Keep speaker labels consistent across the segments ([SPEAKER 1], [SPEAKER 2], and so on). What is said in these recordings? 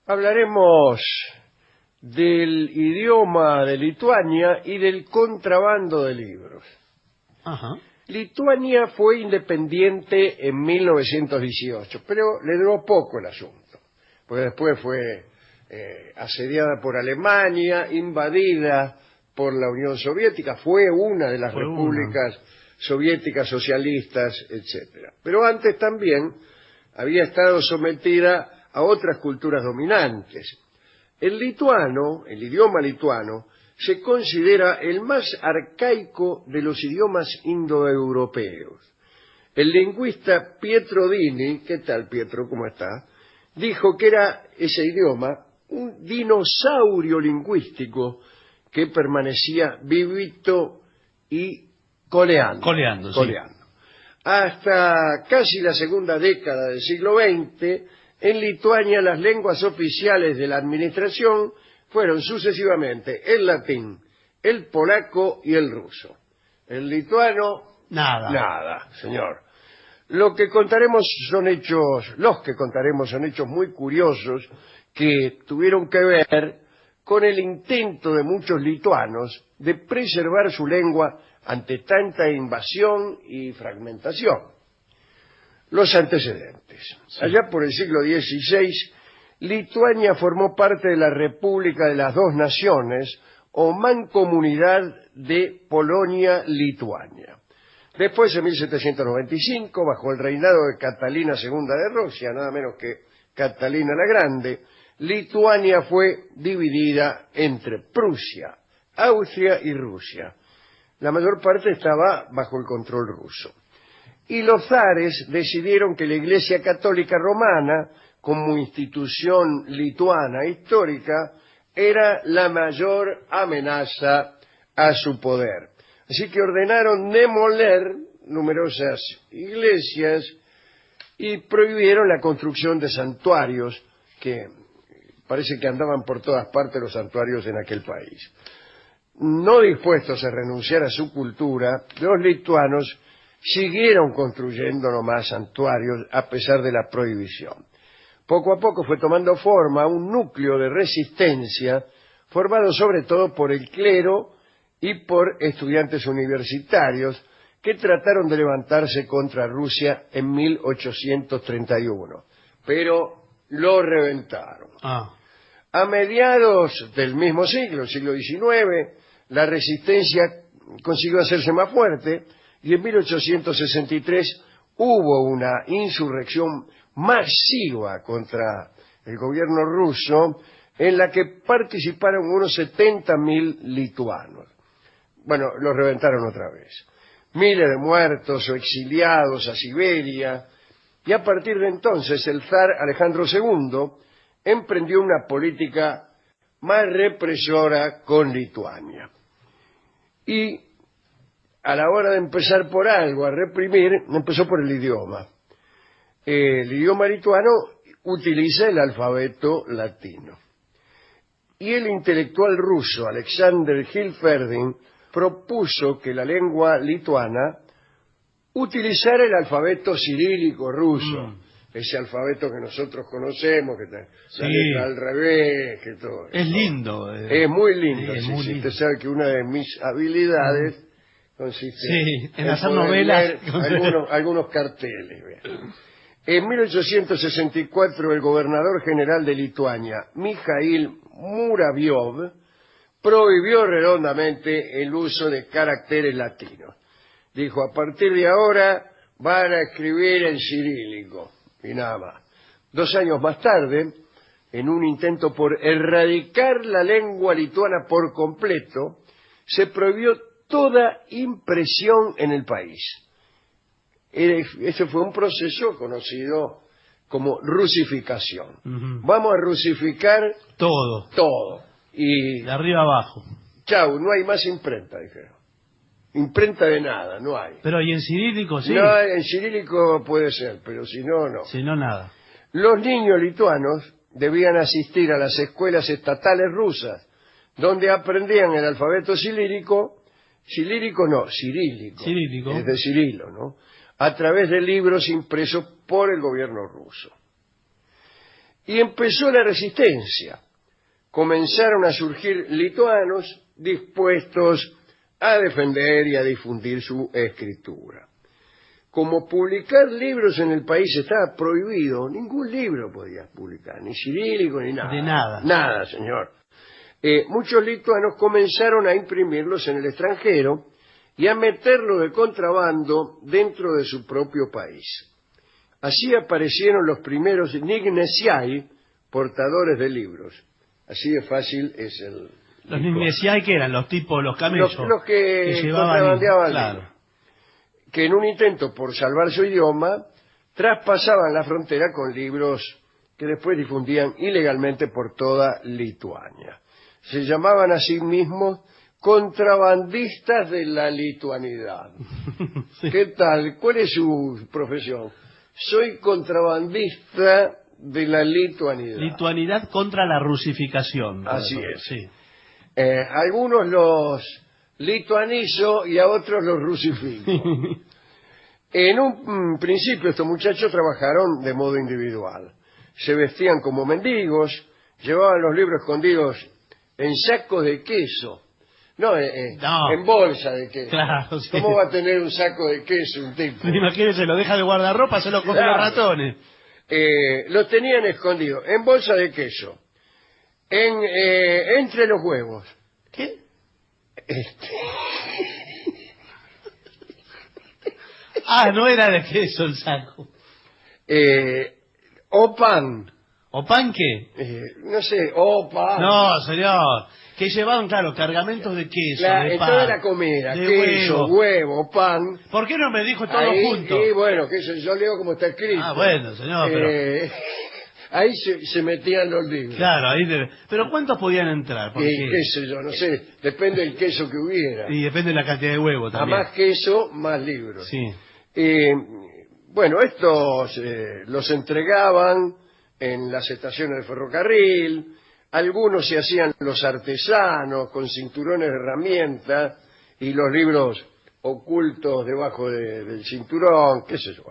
[SPEAKER 1] Hablaremos del idioma de Lituania y del contrabando de libros.
[SPEAKER 2] Ajá.
[SPEAKER 1] Lituania fue independiente en 1918, pero le duró poco el asunto, porque después fue asediada por Alemania, invadida por la Unión Soviética, fue una de las repúblicas soviéticas socialistas, etcétera. Pero antes también había estado sometida a otras culturas dominantes. El lituano, el idioma lituano, se considera el más arcaico de los idiomas indoeuropeos. El lingüista Pietro Dini, ¿qué tal Pietro, cómo está?, dijo que era ese idioma un dinosaurio lingüístico que permanecía vivito y coleando.
[SPEAKER 2] Coleando, sí.
[SPEAKER 1] Hasta casi la segunda década del siglo XX, en Lituania las lenguas oficiales de la administración fueron sucesivamente el latín, el polaco y el ruso. El lituano, nada, señor. Los que contaremos son hechos muy curiosos que tuvieron que ver con el intento de muchos lituanos de preservar su lengua ante tanta invasión y fragmentación. Los antecedentes. Sí. Allá por el siglo XVI, Lituania formó parte de la República de las Dos Naciones, o Mancomunidad de Polonia-Lituania. Después, en 1795, bajo el reinado de Catalina II de Rusia, nada menos que Catalina la Grande, Lituania fue dividida entre Prusia, Austria y Rusia. La mayor parte estaba bajo el control ruso. Y los zares decidieron que la Iglesia Católica Romana, como institución lituana histórica, era la mayor amenaza a su poder. Así que ordenaron demoler numerosas iglesias y prohibieron la construcción de santuarios, que parece que andaban por todas partes los santuarios en aquel país. No dispuestos a renunciar a su cultura, los lituanos siguieron construyendo nomás santuarios a pesar de la prohibición. Poco a poco fue tomando forma un núcleo de resistencia formado sobre todo por el clero y por estudiantes universitarios que trataron de levantarse contra Rusia en 1831, pero lo reventaron. A mediados del mismo siglo, siglo XIX, la resistencia consiguió hacerse más fuerte y en 1863 hubo una insurrección masiva contra el gobierno ruso en la que participaron unos 70.000 lituanos. Bueno, los reventaron otra vez. Miles de muertos o exiliados a Siberia, y a partir de entonces el zar Alejandro II emprendió una política más represora con Lituania. Y a la hora de empezar por algo, a reprimir, empezó por el idioma. El idioma lituano utiliza el alfabeto latino. Y el intelectual ruso Alexander Hilferding propuso que la lengua lituana utilizara el alfabeto cirílico ruso, ese alfabeto que nosotros conocemos, que la letra al revés, que todo.
[SPEAKER 2] Es lindo.
[SPEAKER 1] Es muy lindo.
[SPEAKER 2] Sí,
[SPEAKER 1] sí.
[SPEAKER 2] lindo.
[SPEAKER 1] Usted sabe que una de mis habilidades consiste
[SPEAKER 2] en hacer novelas.
[SPEAKER 1] Algunos carteles. En 1864 el gobernador general de Lituania, Mikhail Muraviov, prohibió redondamente el uso de caracteres latinos. Dijo, a partir de ahora van a escribir en cirílico, y nada más. 2 años más tarde, en un intento por erradicar la lengua lituana por completo, se prohibió toda impresión en el país. Ese fue un proceso conocido como rusificación. Vamos a rusificar todo. Y
[SPEAKER 2] de arriba abajo.
[SPEAKER 1] Chau, no hay más imprenta, dijeron. Imprenta de nada, no hay.
[SPEAKER 2] Pero ¿y en cirílico sí?
[SPEAKER 1] No, en cirílico puede ser, pero si no, no.
[SPEAKER 2] Si no, nada.
[SPEAKER 1] Los niños lituanos debían asistir a las escuelas estatales rusas, donde aprendían el alfabeto cirílico, cirílico, es de Cirilo, ¿no? A través de libros impresos por el gobierno ruso. y empezó la resistencia. Comenzaron a surgir lituanos dispuestos a defender y a difundir su escritura. Como publicar libros en el país estaba prohibido, ningún libro podía publicar, ni cirílico ni nada.
[SPEAKER 2] De nada.
[SPEAKER 1] Nada, señor. Muchos lituanos comenzaron a imprimirlos en el extranjero y a meterlos de contrabando dentro de su propio país. Así aparecieron los primeros Nignesiai, portadores de libros. Así de fácil es el...
[SPEAKER 2] Los Nignesiai, ¿qué eran? Los tipos, los camellos.
[SPEAKER 1] Los que
[SPEAKER 2] llevaban
[SPEAKER 1] contrabandeaban
[SPEAKER 2] claro.
[SPEAKER 1] libros. Que en un intento por salvar su idioma, traspasaban la frontera con libros que después difundían ilegalmente por toda Lituania. Se llamaban a sí mismos contrabandistas de la lituanidad. Sí. ¿Qué tal? ¿Cuál es su profesión? Soy contrabandista de la lituanidad.
[SPEAKER 2] Lituanidad contra la rusificación.
[SPEAKER 1] Así es.
[SPEAKER 2] Sí.
[SPEAKER 1] Algunos los lituanizo y a otros los rusifico. En un principio estos muchachos trabajaron de modo individual. Se vestían como mendigos, llevaban los libros escondidos en sacos de queso. No,
[SPEAKER 2] no.
[SPEAKER 1] En bolsa de queso.
[SPEAKER 2] Claro, sí.
[SPEAKER 1] ¿Cómo va a tener un saco de queso un tipo?
[SPEAKER 2] Imagínese, lo deja de guardarropa, se lo comen
[SPEAKER 1] Claro.
[SPEAKER 2] los ratones.
[SPEAKER 1] Los tenían escondidos en bolsa de queso, entre los huevos.
[SPEAKER 2] ¿Qué? Ah, no era de queso el saco.
[SPEAKER 1] O pan.
[SPEAKER 2] ¿O pan qué?
[SPEAKER 1] No sé, o pan.
[SPEAKER 2] No, señor. Que llevaban, claro, cargamentos de queso, de pan.
[SPEAKER 1] Toda la comida,
[SPEAKER 2] de
[SPEAKER 1] queso, huevo, pan.
[SPEAKER 2] ¿Por qué no me dijo todo
[SPEAKER 1] Ahí,
[SPEAKER 2] junto?
[SPEAKER 1] Y bueno, que yo leo como está escrito.
[SPEAKER 2] Ah, bueno, señor, pero...
[SPEAKER 1] Ahí se metían los libros.
[SPEAKER 2] Claro, ahí debe... Pero ¿cuántos podían entrar? Porque...
[SPEAKER 1] qué sé yo, no sé, depende del queso que hubiera.
[SPEAKER 2] Y depende de la cantidad de huevo
[SPEAKER 1] A
[SPEAKER 2] también.
[SPEAKER 1] más queso, más libros.
[SPEAKER 2] Sí.
[SPEAKER 1] Bueno, estos los entregaban en las estaciones de ferrocarril, algunos se hacían los artesanos con cinturones de herramientas y los libros ocultos debajo del cinturón, qué sé yo.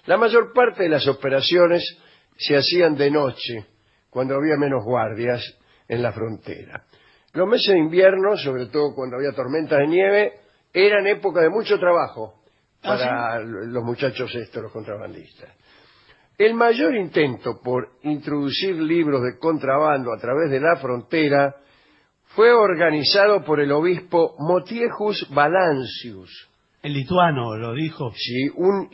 [SPEAKER 1] La mayor parte de las operaciones se hacían de noche, cuando había menos guardias en la frontera. Los meses de invierno, sobre todo cuando había tormentas de nieve, eran época de mucho trabajo para los muchachos estos, los contrabandistas. El mayor intento por introducir libros de contrabando a través de la frontera fue organizado por el obispo Motiejus Valancius.
[SPEAKER 2] El lituano lo dijo.
[SPEAKER 1] Sí, un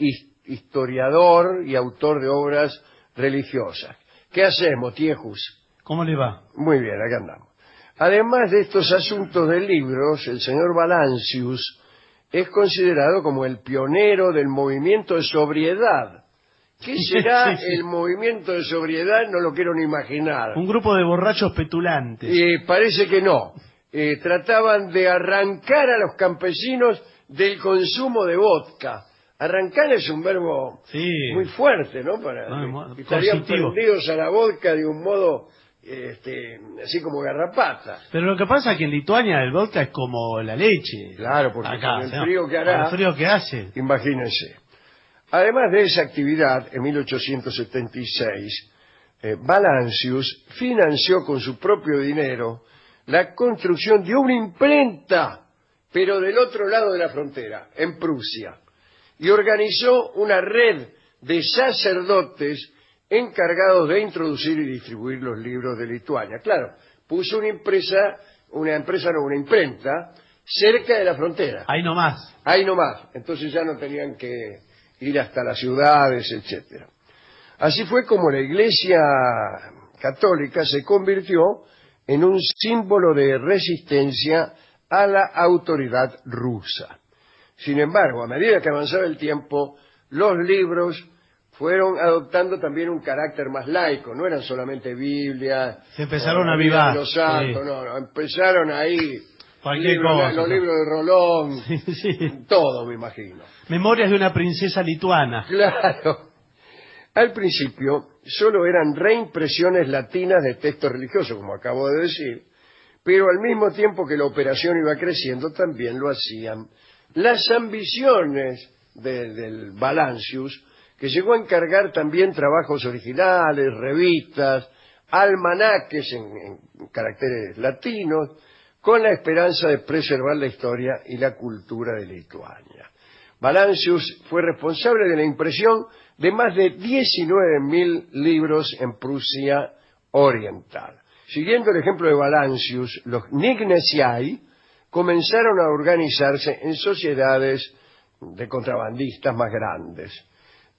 [SPEAKER 1] historiador y autor de obras religiosas. ¿Qué haces, Motiejus?
[SPEAKER 2] ¿Cómo le va?
[SPEAKER 1] Muy bien, acá andamos. Además de estos asuntos de libros, el señor Valancius es considerado como el pionero del movimiento de sobriedad. ¿Qué será
[SPEAKER 2] Sí.
[SPEAKER 1] el movimiento de sobriedad? No lo quiero ni imaginar.
[SPEAKER 2] Un grupo de borrachos petulantes.
[SPEAKER 1] Parece que no. Trataban de arrancar a los campesinos del consumo de vodka. Arrancar es un verbo muy fuerte, ¿no? Estarían
[SPEAKER 2] positivo.
[SPEAKER 1] prendidos a la vodka de un modo así como garrapata.
[SPEAKER 2] Pero lo que pasa es que en Lituania el vodka es como la leche.
[SPEAKER 1] Claro, porque
[SPEAKER 2] acá,
[SPEAKER 1] con el frío que hará,
[SPEAKER 2] con el frío que hace.
[SPEAKER 1] imagínense. Además de esa actividad, en 1876, Valancius financió con su propio dinero la construcción de una imprenta, pero del otro lado de la frontera, en Prusia, y organizó una red de sacerdotes encargados de introducir y distribuir los libros de Lituania. Claro, puso una imprenta cerca de la frontera.
[SPEAKER 2] Ahí nomás.
[SPEAKER 1] Ahí nomás. Entonces ya no tenían que ir hasta las ciudades, etcétera. Así fue como la Iglesia Católica se convirtió en un símbolo de resistencia a la autoridad rusa. Sin embargo, a medida que avanzaba el tiempo, los libros fueron adoptando también un carácter más laico, no eran solamente Biblia,
[SPEAKER 2] se empezaron a
[SPEAKER 1] la Biblia
[SPEAKER 2] avivar.
[SPEAKER 1] de los santos,
[SPEAKER 2] Sí.
[SPEAKER 1] no, empezaron ahí
[SPEAKER 2] Cualquier cosa.
[SPEAKER 1] los libros de Rolón,
[SPEAKER 2] Sí.
[SPEAKER 1] todo me imagino.
[SPEAKER 2] Memorias de una princesa lituana.
[SPEAKER 1] Claro. Al principio solo eran reimpresiones latinas de textos religiosos, como acabo de decir, pero al mismo tiempo que la operación iba creciendo, también lo hacían las ambiciones del Valancius que llegó a encargar también trabajos originales, revistas, almanaques en caracteres latinos, con la esperanza de preservar la historia y la cultura de Lituania. Valancius fue responsable de la impresión de más de 19.000 libros en Prusia Oriental. Siguiendo el ejemplo de Valancius, los Knignesiai comenzaron a organizarse en sociedades de contrabandistas más grandes.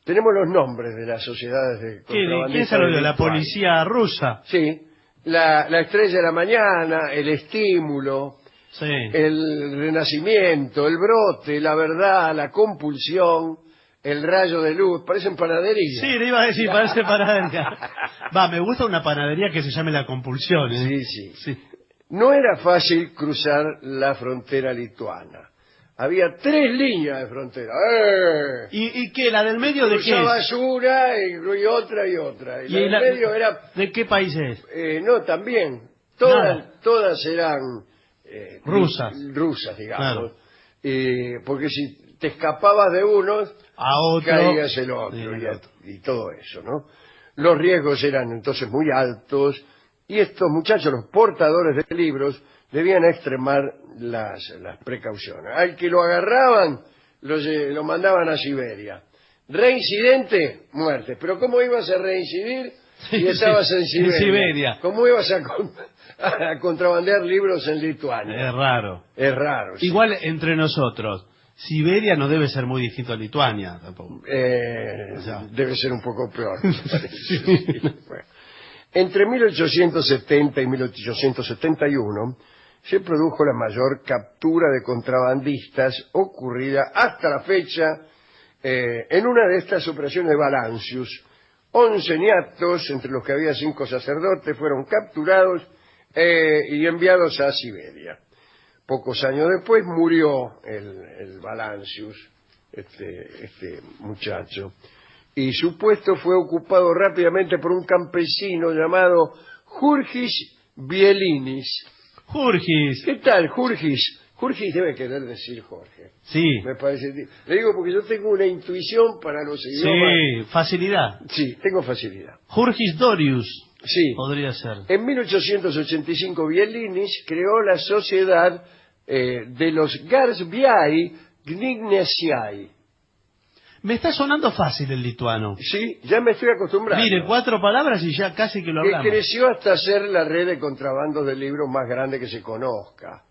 [SPEAKER 1] Tenemos los nombres de las sociedades de contrabandistas.
[SPEAKER 2] ¿Quién se lo dio? ¿La policía rusa?
[SPEAKER 1] Sí, la Estrella de la Mañana, el Estímulo,
[SPEAKER 2] Sí.
[SPEAKER 1] el Renacimiento, el Brote, la Verdad, la Compulsión, el Rayo de Luz. Parecen panaderías.
[SPEAKER 2] Sí, le iba a decir, parece panadería. Va, me gusta una panadería que se llame La Compulsión. ¿eh?
[SPEAKER 1] Sí. No era fácil cruzar la frontera lituana. Había 3 líneas de frontera.
[SPEAKER 2] ¿Y qué? ¿La del medio de qué
[SPEAKER 1] Cruzaba
[SPEAKER 2] es?
[SPEAKER 1] una y otra y otra. Y la del medio era...
[SPEAKER 2] ¿De qué país es?
[SPEAKER 1] no, también.
[SPEAKER 2] Nada.
[SPEAKER 1] Todas eran...
[SPEAKER 2] rusas,
[SPEAKER 1] digamos.
[SPEAKER 2] Claro.
[SPEAKER 1] Porque si te escapabas de uno,
[SPEAKER 2] a otro,
[SPEAKER 1] caías el otro, y todo eso, ¿no? Los riesgos eran entonces muy altos, y estos muchachos, los portadores de libros, debían extremar las precauciones. Al que lo agarraban, lo mandaban a Siberia. Reincidente, muerte. Pero ¿cómo ibas a reincidir si estabas en Siberia? ¿Cómo ibas a contrabandear libros en Lituania?
[SPEAKER 2] Es raro.
[SPEAKER 1] Es raro. Sí.
[SPEAKER 2] Igual entre nosotros, Siberia no debe ser muy distinto a Lituania tampoco.
[SPEAKER 1] Debe ser un poco peor. Bueno. Entre 1870 y 1871 se produjo la mayor captura de contrabandistas ocurrida hasta la fecha en una de estas operaciones de Valancius. 11 niatos, entre los que había 5 sacerdotes, fueron capturados y enviados a Siberia. Pocos años después murió el Valancius, este muchacho, y su puesto fue ocupado rápidamente por un campesino llamado Jurgis Bielinis.
[SPEAKER 2] Jurgis.
[SPEAKER 1] ¿Qué tal, Jurgis? Jurgis debe querer decir Jorge.
[SPEAKER 2] Sí.
[SPEAKER 1] Me parece. Le digo porque yo tengo una intuición para los idiomas.
[SPEAKER 2] Sí, facilidad.
[SPEAKER 1] Sí, tengo facilidad.
[SPEAKER 2] Jurgis Dorius.
[SPEAKER 1] Sí.
[SPEAKER 2] Podría ser.
[SPEAKER 1] En 1885 Bielinis creó la sociedad de los Garsbiai Knignesiai.
[SPEAKER 2] Me está sonando fácil el lituano.
[SPEAKER 1] Sí, ya me estoy acostumbrando.
[SPEAKER 2] Mire, 4 palabras y ya casi que lo hablamos.
[SPEAKER 1] Que creció hasta ser la red de contrabandos de libros más grande que se conozca.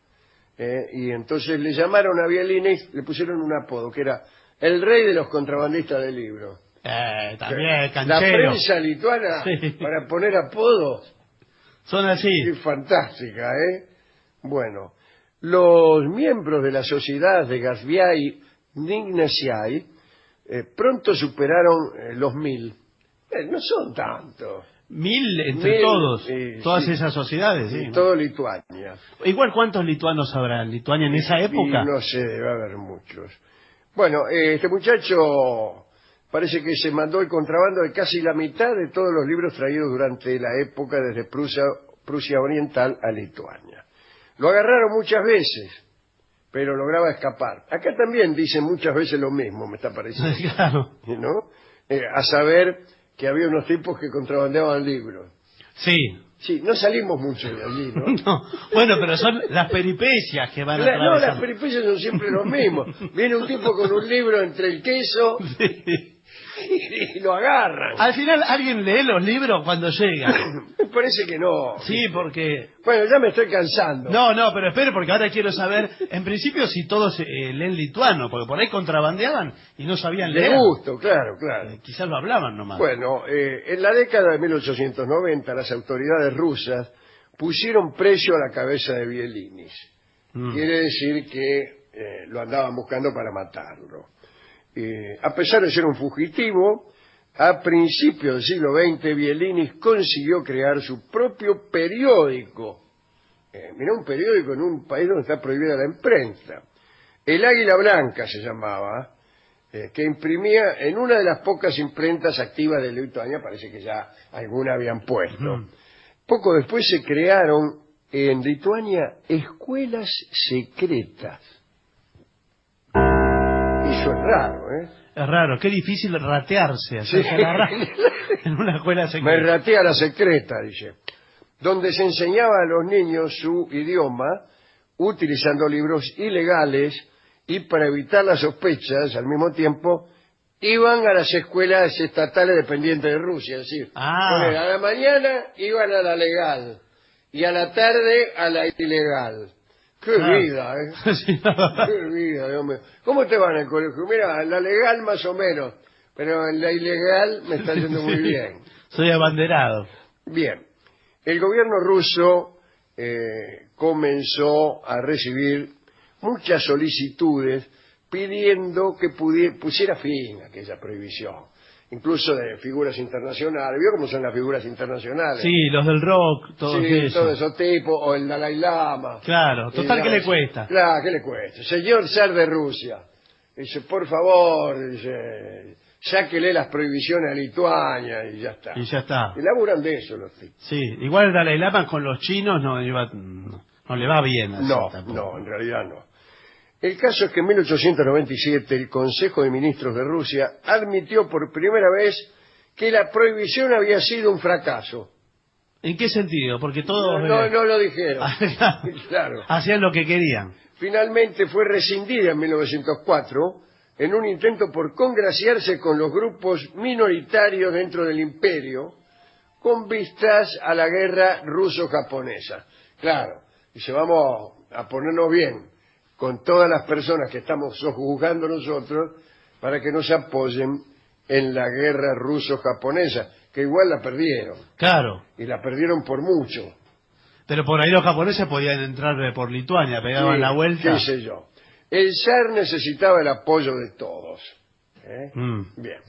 [SPEAKER 1] Y entonces le llamaron a Bielinis, le pusieron un apodo, que era el rey de los contrabandistas de libros.
[SPEAKER 2] También, canchero.
[SPEAKER 1] La prensa lituana,
[SPEAKER 2] sí,
[SPEAKER 1] para poner apodos.
[SPEAKER 2] Son así.
[SPEAKER 1] Es fantástica, ¿eh? Bueno, los miembros de la sociedad de Garsbiai Knignesiai pronto superaron los 1000. No son tantos.
[SPEAKER 2] 1000 entre todos. Todas
[SPEAKER 1] sí,
[SPEAKER 2] esas sociedades, sí.
[SPEAKER 1] Todo Lituania.
[SPEAKER 2] Igual, ¿cuántos lituanos habrá en Lituania en esa época?
[SPEAKER 1] No sé, debe haber muchos. Bueno, este muchacho parece que se mandó el contrabando de casi la mitad de todos los libros traídos durante la época desde Prusia Oriental a Lituania. Lo agarraron muchas veces, pero lograba escapar. Acá también dicen muchas veces lo mismo, me está pareciendo.
[SPEAKER 2] Claro.
[SPEAKER 1] ¿No? A saber que había unos tipos que contrabandeaban libros.
[SPEAKER 2] Sí.
[SPEAKER 1] Sí, no salimos mucho de allí, ¿no?
[SPEAKER 2] No. Bueno, pero son las peripecias que van a
[SPEAKER 1] No, las peripecias son siempre los mismos. Viene un tipo con un libro entre el queso y lo agarran.
[SPEAKER 2] Al final, ¿alguien lee los libros cuando llega?
[SPEAKER 1] Me parece que no.
[SPEAKER 2] Sí, porque...
[SPEAKER 1] Bueno, ya me estoy cansando.
[SPEAKER 2] No, pero espere, porque ahora quiero saber, en principio, si todos leen lituano, porque por ahí contrabandeaban y no sabían leer.
[SPEAKER 1] De gusto, claro.
[SPEAKER 2] Quizás lo hablaban nomás.
[SPEAKER 1] Bueno, en la década de 1890 las autoridades rusas pusieron precio a la cabeza de Bielinis. Quiere decir que lo andaban buscando para matarlo. A pesar de ser un fugitivo, a principios del siglo XX Bielinis consiguió crear su propio periódico. Mirá, un periódico en un país donde está prohibida la imprenta. El Águila Blanca se llamaba, que imprimía en una de las pocas imprentas activas de Lituania, parece que ya alguna habían puesto. Poco después se crearon en Lituania escuelas secretas. Eso es raro, ¿eh?
[SPEAKER 2] Es raro, qué difícil ratearse, hacerse
[SPEAKER 1] Sí.
[SPEAKER 2] agarrar en una escuela
[SPEAKER 1] Me
[SPEAKER 2] secreta.
[SPEAKER 1] ratea la secreta, dice. Donde se enseñaba a los niños su idioma utilizando libros ilegales y para evitar las sospechas, al mismo tiempo, iban a las escuelas estatales dependientes de Rusia. Es decir, a la mañana iban a la legal y a la tarde a la ilegal. ¡Qué vida, eh!
[SPEAKER 2] Sí.
[SPEAKER 1] ¡Qué vida, Dios mío! ¿Cómo te va en el colegio? Mira, en la legal más o menos, pero en la ilegal me está yendo muy
[SPEAKER 2] Sí.
[SPEAKER 1] bien.
[SPEAKER 2] Soy abanderado.
[SPEAKER 1] Bien, el gobierno ruso comenzó a recibir muchas solicitudes pidiendo que pusiera fin a aquella prohibición, incluso de figuras internacionales. ¿Vio cómo son las figuras internacionales?
[SPEAKER 2] Sí, los del rock, todos
[SPEAKER 1] Sí,
[SPEAKER 2] esos.
[SPEAKER 1] todos esos tipos, o el Dalai Lama.
[SPEAKER 2] Claro, total, ¿qué le cuesta?
[SPEAKER 1] Claro, ¿qué le cuesta? Señor zar de Rusia, dice, por favor, dice, sáquele las prohibiciones a Lituania y ya está.
[SPEAKER 2] Y ya está.
[SPEAKER 1] Y laburan de eso los tipos.
[SPEAKER 2] Sí, igual el Dalai Lama con los chinos no le va bien. Así,
[SPEAKER 1] No,
[SPEAKER 2] tampoco.
[SPEAKER 1] no, en realidad no. El caso es que en 1897 el Consejo de Ministros de Rusia admitió por primera vez que la prohibición había sido un fracaso.
[SPEAKER 2] ¿En qué sentido? Porque todos
[SPEAKER 1] No lo dijeron. Claro.
[SPEAKER 2] hacían lo que querían.
[SPEAKER 1] Finalmente fue rescindida en 1904 en un intento por congraciarse con los grupos minoritarios dentro del imperio con vistas a la guerra ruso-japonesa. Claro, dice, vamos a ponernos bien con todas las personas que estamos sojuzgando nosotros para que nos apoyen en la guerra ruso-japonesa, que igual la perdieron,
[SPEAKER 2] Claro.
[SPEAKER 1] y la perdieron por mucho.
[SPEAKER 2] Pero por ahí los japoneses podían entrar por Lituania, pegaban
[SPEAKER 1] Sí,
[SPEAKER 2] la vuelta.
[SPEAKER 1] qué sé yo. El zar necesitaba el apoyo de todos. ¿Eh? Bien.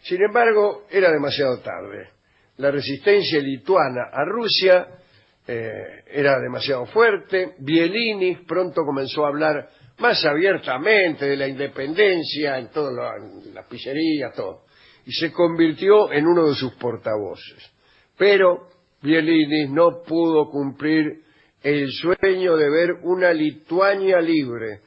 [SPEAKER 1] Sin embargo, era demasiado tarde. La resistencia lituana a Rusia era demasiado fuerte. Bielinis pronto comenzó a hablar más abiertamente de la independencia en todas las pizzerías, todo. Y se convirtió en uno de sus portavoces. Pero Bielinis no pudo cumplir el sueño de ver una Lituania libre.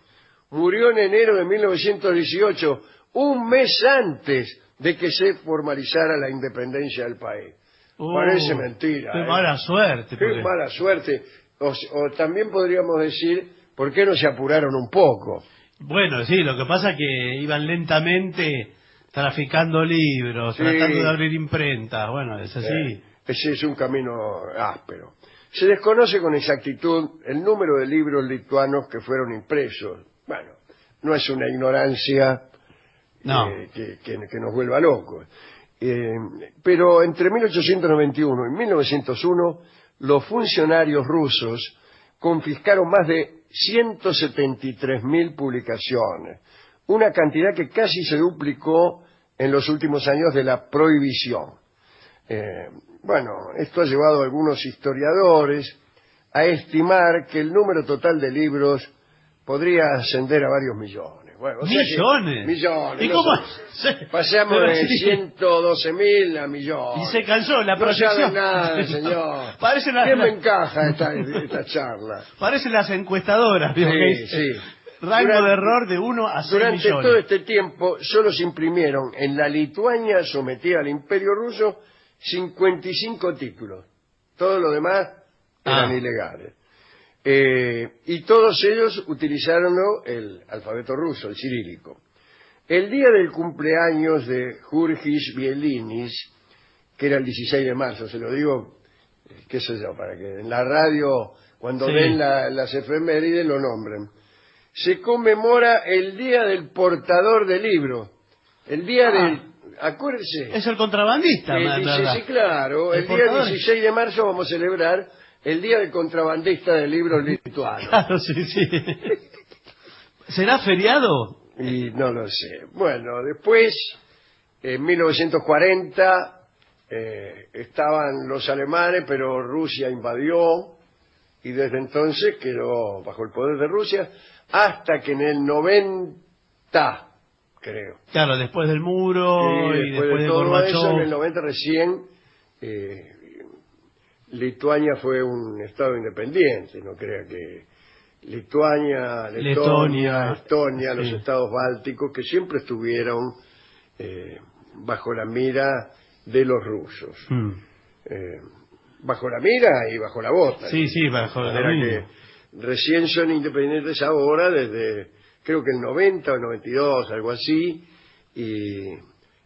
[SPEAKER 1] Murió en enero de 1918, un mes antes de que se formalizara la independencia del país. Parece mentira.
[SPEAKER 2] Qué mala suerte.
[SPEAKER 1] Qué mala suerte. O también podríamos decir, ¿por qué no se apuraron un poco?
[SPEAKER 2] Bueno, sí, lo que pasa es que iban lentamente traficando libros,
[SPEAKER 1] Sí.
[SPEAKER 2] tratando de abrir imprentas. Bueno, es así.
[SPEAKER 1] Ese es un camino áspero. Se desconoce con exactitud el número de libros lituanos que fueron impresos. Bueno, no es una ignorancia
[SPEAKER 2] No.
[SPEAKER 1] que nos vuelva locos. Pero entre 1891 y 1901, los funcionarios rusos confiscaron más de 173.000 publicaciones, una cantidad que casi se duplicó en los últimos años de la prohibición. Bueno, esto ha llevado a algunos historiadores a estimar que el número total de libros podría ascender a varios millones. Bueno, o sea
[SPEAKER 2] ¿Millones?
[SPEAKER 1] Millones.
[SPEAKER 2] ¿Y
[SPEAKER 1] no
[SPEAKER 2] cómo?
[SPEAKER 1] sé. Pasamos
[SPEAKER 2] Pero
[SPEAKER 1] de
[SPEAKER 2] sí.
[SPEAKER 1] 112.000 a millones.
[SPEAKER 2] Y se cansó la
[SPEAKER 1] No
[SPEAKER 2] proyección.
[SPEAKER 1] sabe nada, señor.
[SPEAKER 2] Parece
[SPEAKER 1] ¿Qué me encaja esta charla?
[SPEAKER 2] Parecen las encuestadoras. ¿Vio?
[SPEAKER 1] Sí,
[SPEAKER 2] Que dice,
[SPEAKER 1] sí.
[SPEAKER 2] Rango de error de 1 a 6
[SPEAKER 1] Durante
[SPEAKER 2] millones.
[SPEAKER 1] todo este tiempo solo se imprimieron en la Lituania sometida al Imperio Ruso 55 títulos. Todo lo demás eran ilegales. Y todos ellos utilizaron el alfabeto ruso, el cirílico. El día del cumpleaños de Jurgis Bielinis, que era el 16 de marzo, se lo digo, qué sé yo, para que en la radio, cuando
[SPEAKER 2] Sí.
[SPEAKER 1] den las efemérides, lo nombren. Se conmemora el día del portador de libros, el día del... Acuérdense.
[SPEAKER 2] Es el contrabandista, ¿verdad?
[SPEAKER 1] Sí, claro. El día
[SPEAKER 2] portador.
[SPEAKER 1] 16 de marzo vamos a celebrar el día del contrabandista de libros lituanos.
[SPEAKER 2] Claro, sí, sí. ¿Será feriado?
[SPEAKER 1] Y no lo sé. Bueno, después, en 1940, estaban los alemanes, pero Rusia invadió y desde entonces quedó bajo el poder de Rusia hasta que en el 90, creo.
[SPEAKER 2] Claro, después del muro y después
[SPEAKER 1] de
[SPEAKER 2] de
[SPEAKER 1] todo
[SPEAKER 2] Gorbachov.
[SPEAKER 1] eso, en el 90 recién, Lituania fue un estado independiente. No crea que Lituania, Letonia, Estonia,
[SPEAKER 2] sí.
[SPEAKER 1] los estados bálticos, que siempre estuvieron bajo la mira de los rusos. Bajo la mira y bajo la bota.
[SPEAKER 2] Sí, sí, bajo la
[SPEAKER 1] mira. Que recién son independientes ahora, desde creo que el 90 o 92, algo así, y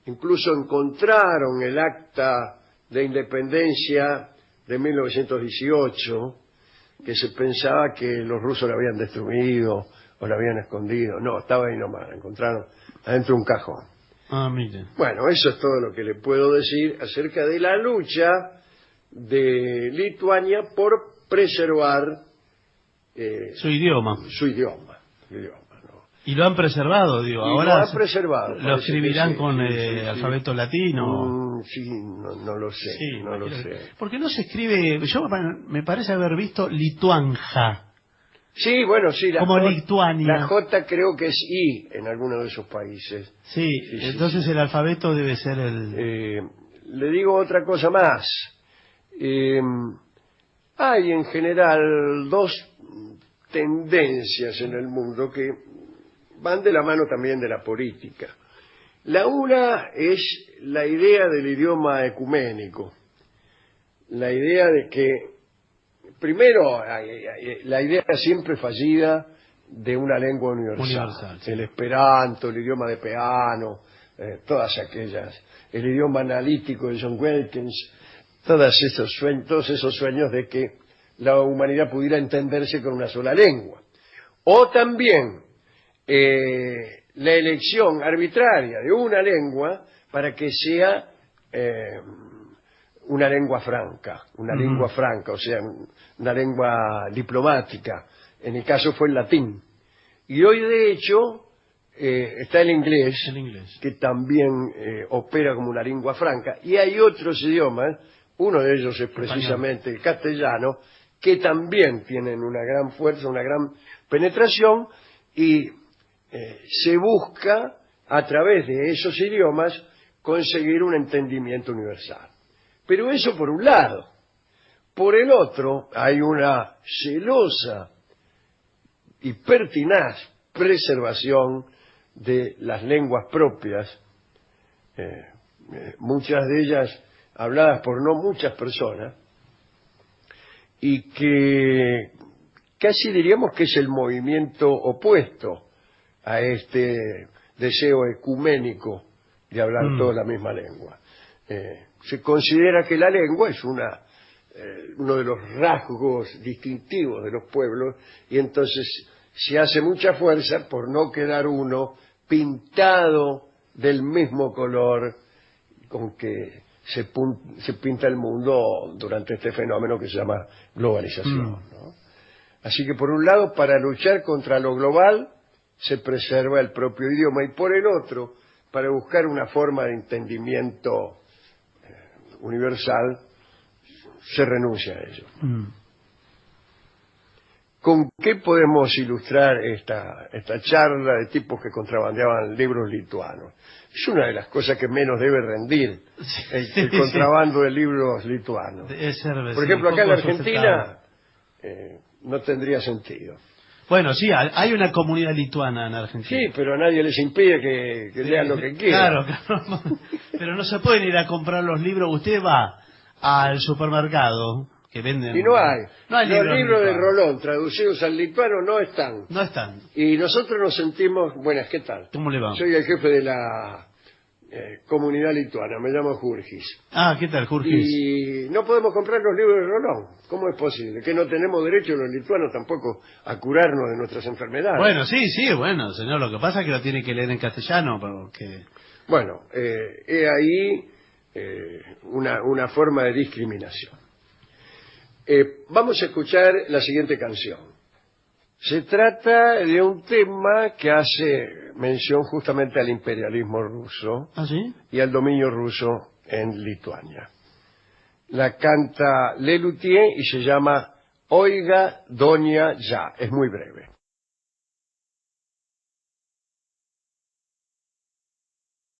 [SPEAKER 1] incluso encontraron el acta de independencia de 1918, que se pensaba que los rusos la habían destruido o la habían escondido. No, estaba ahí nomás, la encontraron adentro de un cajón.
[SPEAKER 2] Ah, mire.
[SPEAKER 1] Bueno, eso es todo lo que le puedo decir acerca de la lucha de Lituania por preservar
[SPEAKER 2] su idioma.
[SPEAKER 1] Su idioma, ¿no?
[SPEAKER 2] Y lo han preservado, digo.
[SPEAKER 1] Y
[SPEAKER 2] ahora
[SPEAKER 1] lo han preservado.
[SPEAKER 2] ¿Lo escribirán con alfabeto latino?
[SPEAKER 1] Sí, no lo sé,
[SPEAKER 2] sí,
[SPEAKER 1] no lo sé.
[SPEAKER 2] Porque no se escribe, yo me parece haber visto Lituanja.
[SPEAKER 1] Sí, bueno, sí.
[SPEAKER 2] Como Lituania.
[SPEAKER 1] La J creo que es I en alguno de esos países.
[SPEAKER 2] Sí, entonces el alfabeto debe ser el...
[SPEAKER 1] le digo otra cosa más. Hay en general dos tendencias en el mundo que van de la mano también de la política. La una es la idea del idioma ecuménico, la idea de que, primero, la idea siempre fallida de una lengua universal, sí. El esperanto, el idioma de Peano, todas aquellas, el idioma analítico de John Wilkins, todos esos sueños de que la humanidad pudiera entenderse con una sola lengua. O también la elección arbitraria de una lengua para que sea una lengua franca, o sea, una lengua diplomática. En el caso fue el latín. Y hoy, de hecho, está el inglés, que también opera como una lengua franca. Y hay otros idiomas, uno de ellos es precisamente el castellano, que también tienen una gran fuerza, una gran penetración, y se busca, a través de esos idiomas, conseguir un entendimiento universal. Pero eso por un lado. Por el otro, hay una celosa y pertinaz preservación de las lenguas propias, muchas de ellas habladas por no muchas personas, y que casi diríamos que es el movimiento opuesto a este deseo ecuménico de hablar toda la misma lengua. Se considera que la lengua es uno de los rasgos distintivos de los pueblos, y entonces se hace mucha fuerza por no quedar uno pintado del mismo color con que se pinta el mundo durante este fenómeno que se llama globalización, ¿no? Así que por un lado, para luchar contra lo global, se preserva el propio idioma, y por el otro, para buscar una forma de entendimiento universal, se renuncia a ello. ¿Con qué podemos ilustrar esta charla de tipos que contrabandeaban libros lituanos? Es una de las cosas que menos debe rendir el contrabando de libros lituanos. Por ejemplo, acá en la Argentina no tendría sentido.
[SPEAKER 2] Bueno, sí, hay una comunidad lituana en Argentina.
[SPEAKER 1] Sí, pero a nadie les impide que lean lo que quieran.
[SPEAKER 2] Claro, pero no se pueden ir a comprar los libros. Usted va al supermercado que venden...
[SPEAKER 1] Y no hay. Los libros de
[SPEAKER 2] lituanos.
[SPEAKER 1] Rolón traducidos al lituano no están.
[SPEAKER 2] No están.
[SPEAKER 1] Y nosotros nos sentimos... Buenas, ¿qué tal?
[SPEAKER 2] ¿Cómo le va?
[SPEAKER 1] Soy el jefe de la comunidad lituana, me llamo Jurgis.
[SPEAKER 2] Ah, ¿qué tal, Jurgis?
[SPEAKER 1] Y no podemos comprar los libros de Rolón. ¿Cómo es posible? Que no tenemos derecho los lituanos tampoco a curarnos de nuestras enfermedades.
[SPEAKER 2] Bueno, sí, bueno, señor, lo que pasa es que lo tiene que leer en castellano, porque...
[SPEAKER 1] Bueno, he ahí una forma de discriminación. Vamos a escuchar la siguiente canción. Se trata de un tema que hace mención justamente al imperialismo ruso.
[SPEAKER 2] ¿Ah, sí?
[SPEAKER 1] Y al dominio ruso en Lituania. La canta Lelutier y se llama Oiga Doña Ya. Es muy breve.